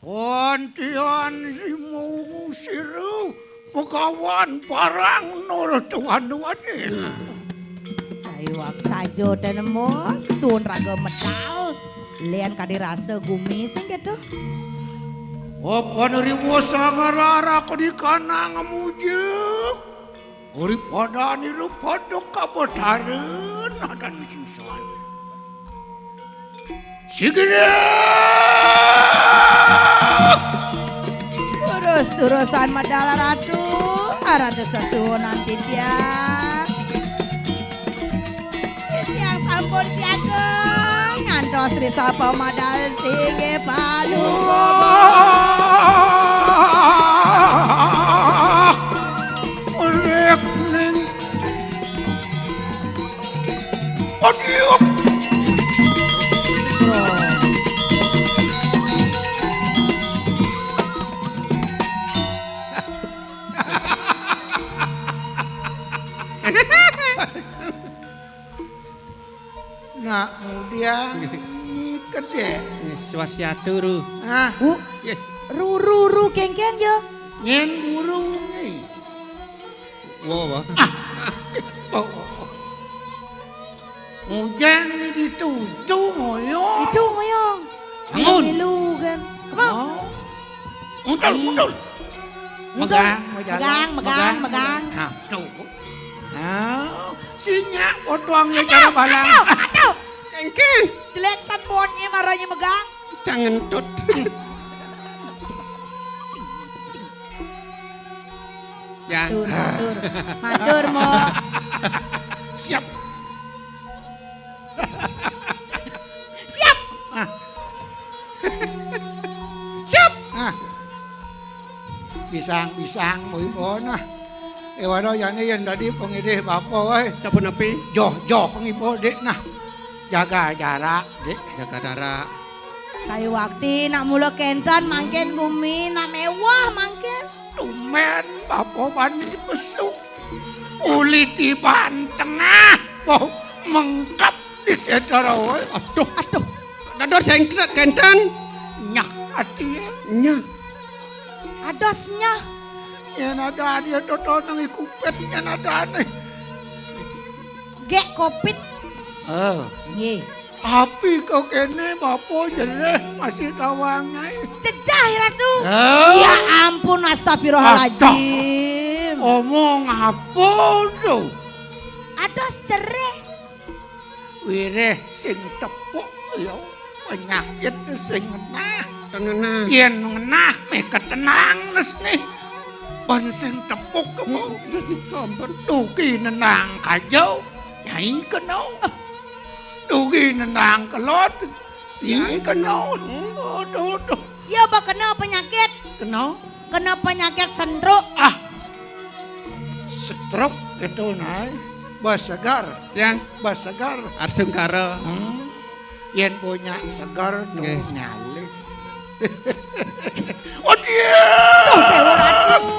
Pontian si mung siru pekawan parang nur tuan-tuan Saywak sajo dan mos sun raga medal. Lian kadirasa gumi sing gitu. Apa neriwo sangarara kedikana ngemujeng. Uri pada niru pada kabetaran dan singsan. Sigera! Terus-terusan medal ratu. Arada sasuhunan titiang. Titiang sampun siageng. Ngantos risapa medal sige palu. Orek ning. Adiuk. Nah, kemudian ni kedek. Swasiatu ru. Ah, Ru kengken yo. nyen guru ni. Wo ba? Ujang ni dituju moyo. Itu ngoyong. Bangun. Milu kan. Kemau. Mutul. Megang. Megang. Tuh. Sinyak potong ya cara balang. Aduh. Engking. Dileksan bonnya marahnya megang. Jangan tut. Ya. Matur mo. Siap. Siap. Siap. Bisang mo ibon ah. Ewan yan yan tadi pengidih bapak Capun api. Joh pengibo dek nah. Jaga jarak dek. Jaga darah. Saya waktu nak mula kentan mangken gumi nak mewah mangken. Tumen bapak bani besuk. Uli di ban tengah. Mau mengkap di sedara. Aduh. Dador sengkret kentan. Nyak hati ya. Nya. Adosnya. Yan ada dia toto nang ikupet yan ada nih. Gek kopit. Ye. Api kau kene bapo jereh masih tawangai. Cecah ratu. Ya ampun astagfirullahaladzim. Omong apa tuh? Ados cereh. Wireh sing tepuk ya penyakit sing ngenah. Tengenah. Yen ngenah meh ketenang nes nih. Ban sing tepuk kemo. Kompon. Dugi nenang kajau. Nyai keno. Dugi nenang kelot. Nyai keno. Aduh. Ya apa kena penyakit? Keno. Kena penyakit sendruk. Stroke gitu nah. Bas segar. Yang Bas segar. Arsung karo. Yen punya segar tuh Nggih. nyalik. Oh dia. Tuh dewa ratu.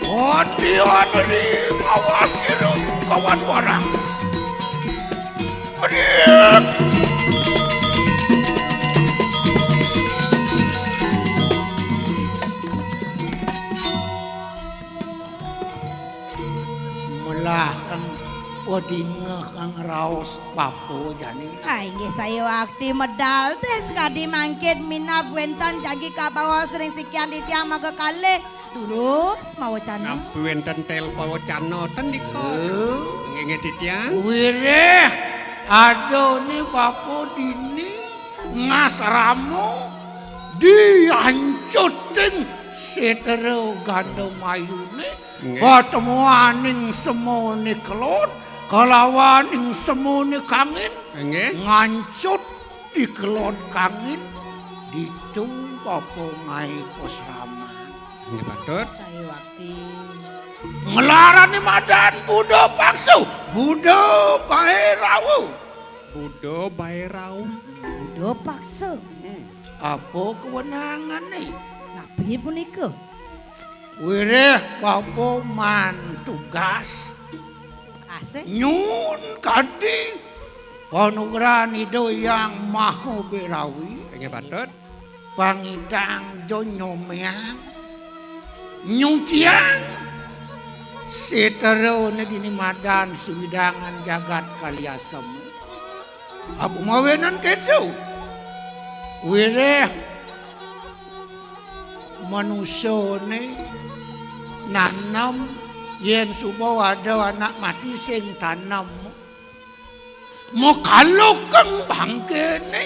Oh dia dari awasi lu kawan barang. Oh dia. Melah ang podingeh kang raos papo jani. Hai nggih saya waktu medal teh sekadi mangkit minap wentan jagi kabawa sering sekian di tiang maga kalih. Terus mau cana. Nabi wenten tel pawacana ten diko. Ngenge titiang. Wireh, aduh nih papo dini ngasramu dihancuting setero gandum ayune Nggih. ketemuaning semone kelot kalawaning semone kangin Nggih. ngancut di kelot kangin ditung papo ngai posrama Nggih batur. Saya waktu ngelarani madan Budo Paksu Budo Baerawu Budo baerau. udah paksa. apa kewenangan nih Nabi punika. wireh papo man tugas Asih. nyun kadi Panugrani do yang maha berawi Nggih patut. pangidang do nyomeang nyuciang seterone dini madan suwidangan jagat kaliasem abu mawenan kecu wireh manusone nanam yen subawa ada anak mati sing tanam mau kalukeng bangkene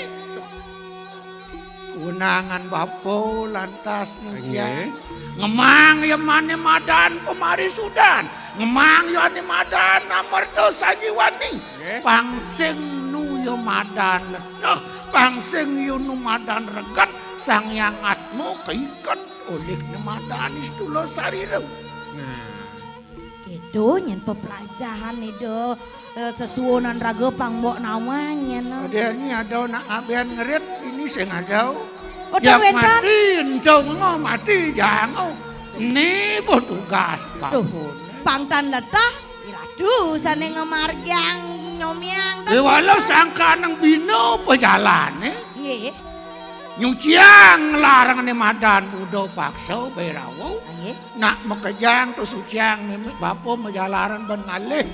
kewenangan bapo lantas nyuciang ngemang ya mane madan pemari sudan ngemang ya ane madan amarto sajiwani pangsing nu ya madan letah pangsing yu nu madan regat sang yang atmo keikat oleh ne madan istulo sariro Nah, Gitu nyen pepelajaran itu sesuonan raga pangbok namanya no. ada ni ada nak abian ngeret ini sing ada Oh, yang Wentan. mati encong mati jangan ni tugas Tuh, pangtan letah iradu sane ngemargyang nyomyang walau sangka nang bino pejalan Nggih. nyuciang larang ni madan budo paksa berawo Nggih. nak mekejang tu suciang memet bapo menjalaran ben ngalih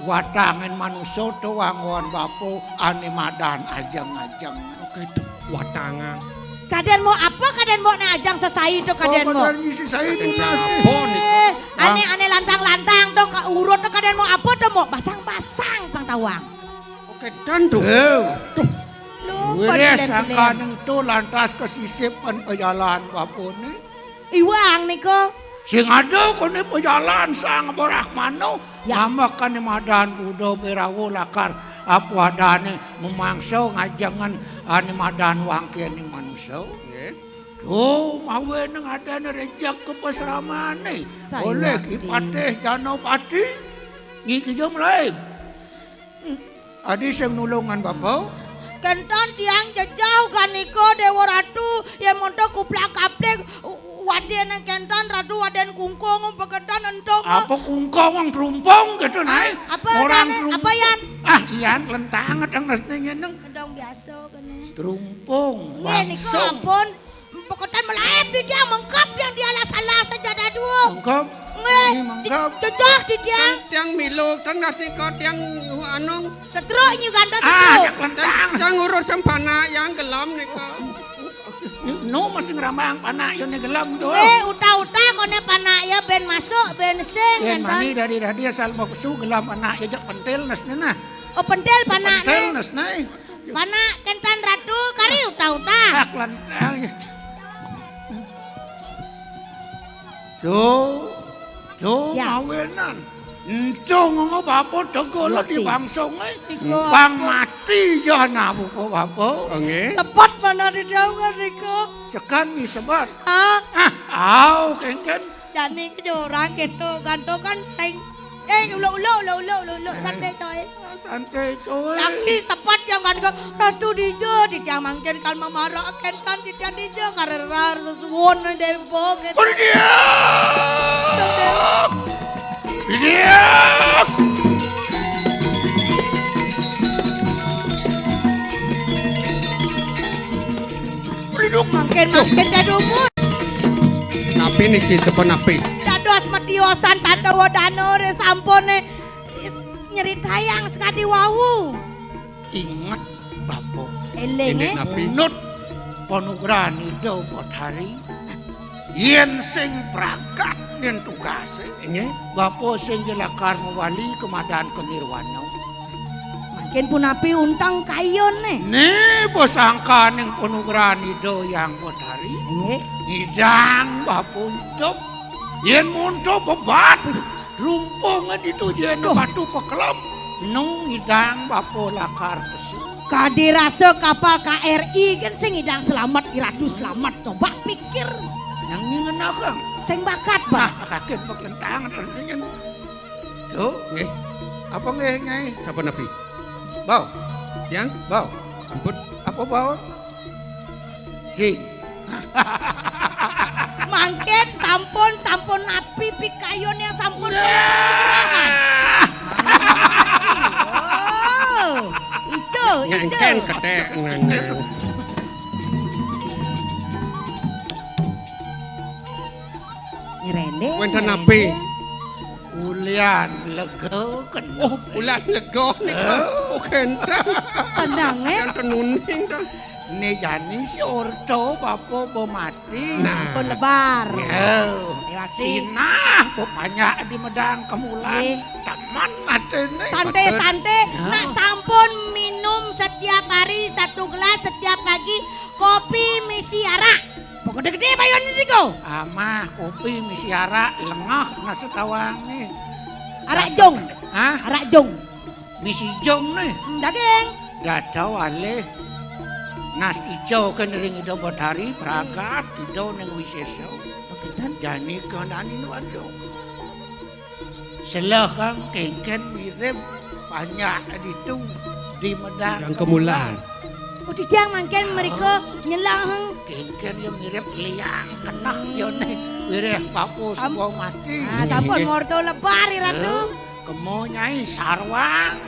watangan manusia tu wangon bapo ane madan ajang-ajang oke tuh watangan. Kalian mau apa? Kalian mau najang sesai itu kalian mau? benar ngisi saya Apa nih? Aneh-aneh lantang-lantang tuh urut tuh kalian mau apa tuh mau basang-basang pang tawang. Oke dan tuh. Lupa Wira dilen-dilen. sangka nang tu lantas kesisipan pejalan bapo ni Iwang niko. sing ada ko ni pejalan sang Brahmano Ya. ngamakan ni madan budo berawo lakar apa adane memangso ngajangan ane madan wangkian ning manusia Nggih. oh mawe nang ada rejak ke pasramane Saya oleh ngerti. kipateh janopati ngiki jom lain adi sing nulungan bapak Kenton tiang jejauh kan niko dewa ratu yang monto kuplak kaplek waden kenton ratu waden kungkung peketan entong. apa kungkong wong trumpong gitu naik Apa Dane? Apa yan? ah iyan lentanget ang nasnya neng Kedong biasa kene. trumpong Nggih niko ampun peketan melayap di tiang mengkap yang dialas-alas saja dadu. mengkap Nggih, ini mengkap jejauh di tiang. Tiang milu kan ngasih kau tiang anong. Setruk nyu ganda ah setruk. ada lentang Tiang ngurus sempana yang gelam nih kau. no masih ngeramang panak yun gelam do Uta-uta kone panak ya ben masuk ben sing yan kenton. mani dari asal mau kesu gelam anak ya jak pentil nas na Oh pentil panak pentil nas na Panak kenton ratu kari uta-uta. ak lentang do Ya. mawenan Encong nga bapo tegolo di Sloti. bangsong Iko bang mati jana buko bapo Oh nggih. Sepot mana di daungan Riko. sekan ni sebat Ah, au kengken jani ke orang gitu ganto kan sing. Ulo santai coy. santai coy Yang di sepot yang kan ke ratu dijo di tiang mangkin kalma marok kenton di tiang dijo karerar sesuwon dempo gitu. Bidiak! Berduduk Mangkin dadumut. Tapi niki sepon api. Dados mediosan tante wadano sampone nyeritayang sekadi wawu. ingat bapo Eleng Ini api. Nut panugrani daw hari yen sing prakat yen tugase Nggih. bapo sing jelakar mewali kemadaan kenirwana Makin pun api untang kayon nih. ne bosangka ning panugrani daw yang hari idang bapo hidup yen monto bebat rumpung itu yen batu pekelam nung idang bapo lakar kesu Kadirase kapal KRI kan sing idang selamat iradu selamat coba pikir yang ingin akang sing bakat bah. kakek pekentangan artinya tuh Nggih. apa nggih nyai Sepon api. bau Tiang bau ampun. apa bau sing Mangken sampun api pikayon yang sampun. Oh. Ngengken ketek nang. Nyerende. Wonten api. Ulian lega kan. Oh, ulah lega nika. Oh, kenten. Senange. Kenten nuning dah. Ini jani si orto bapo mati. Nah. Pun lebar. Ya, sinah banyak di medang kemulan. Taman matene. Santai-santai, nak sampun minum setiap hari 1 gelas setiap pagi kopi misiara. Pokoknya gede bayon ini kau. Amah kopi misiara lengah nasi tawangi. Arak jong. Hah? Arak jong. Misi jong nih. Daging. Datau alih. Nas ijo kan ring ido botari pragat ido neng wiseso. Oke, Jani kenanin wadong. Selahang kengken mirip banyak itu di medang Yang kemulan. Oh didang mangken mereka nyelang. Kengken yang mirip liang kenah yo nih mirip papu sebuah mati. Ah, sampun ngorto lebar ratu. Kemo nyai sarwang.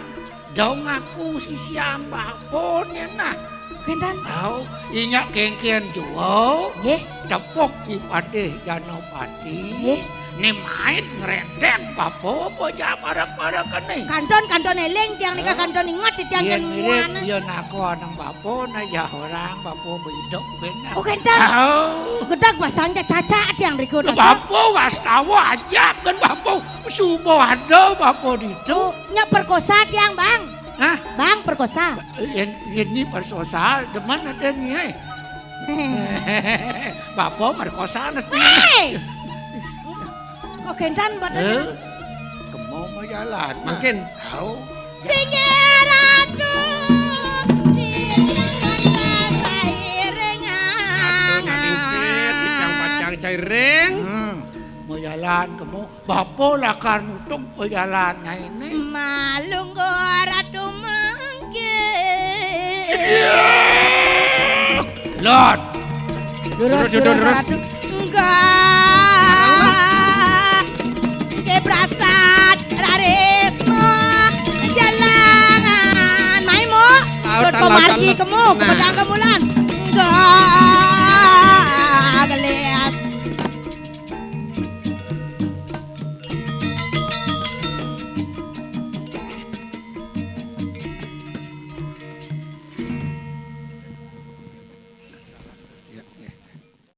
Dong aku sisiam bapun ya nah. Kendan. Tahu ingat kengken jual. Nggih. Tepuk ipade Janopati. Nggih. Ni main ngeredek papo bocah marak-marak nih. Kanton eling tiang nikah kanton ingat di tiang Yen mirip kemuan. yen aku nang bapo na ya orang bapo bidok benar. Oh kendan. Tahu. Gedak basangnya caca tiang riku dasa. Bapo was tahu ajab kan bapo subo ada bapo ditu. Nya perkosa tiang bang. Hah? Bang perkosa. Ini persosa deman ada nih. Bapo merkosa nesti. Hei! Kok kendan badan? Kemo mau jalan. Makin. Tahu. Singiradu tiang sairengan. Ngadingkit dicang pacang cairing. Mau jalan kemo. Bapo lakar nutung mau jalan ini. Malunggo ratu mangke. Lord. Durus ratu. Enggak. Ke prasad rarismo jalangan. Maimo. Rut pemargi kemu, kepedang kemulan.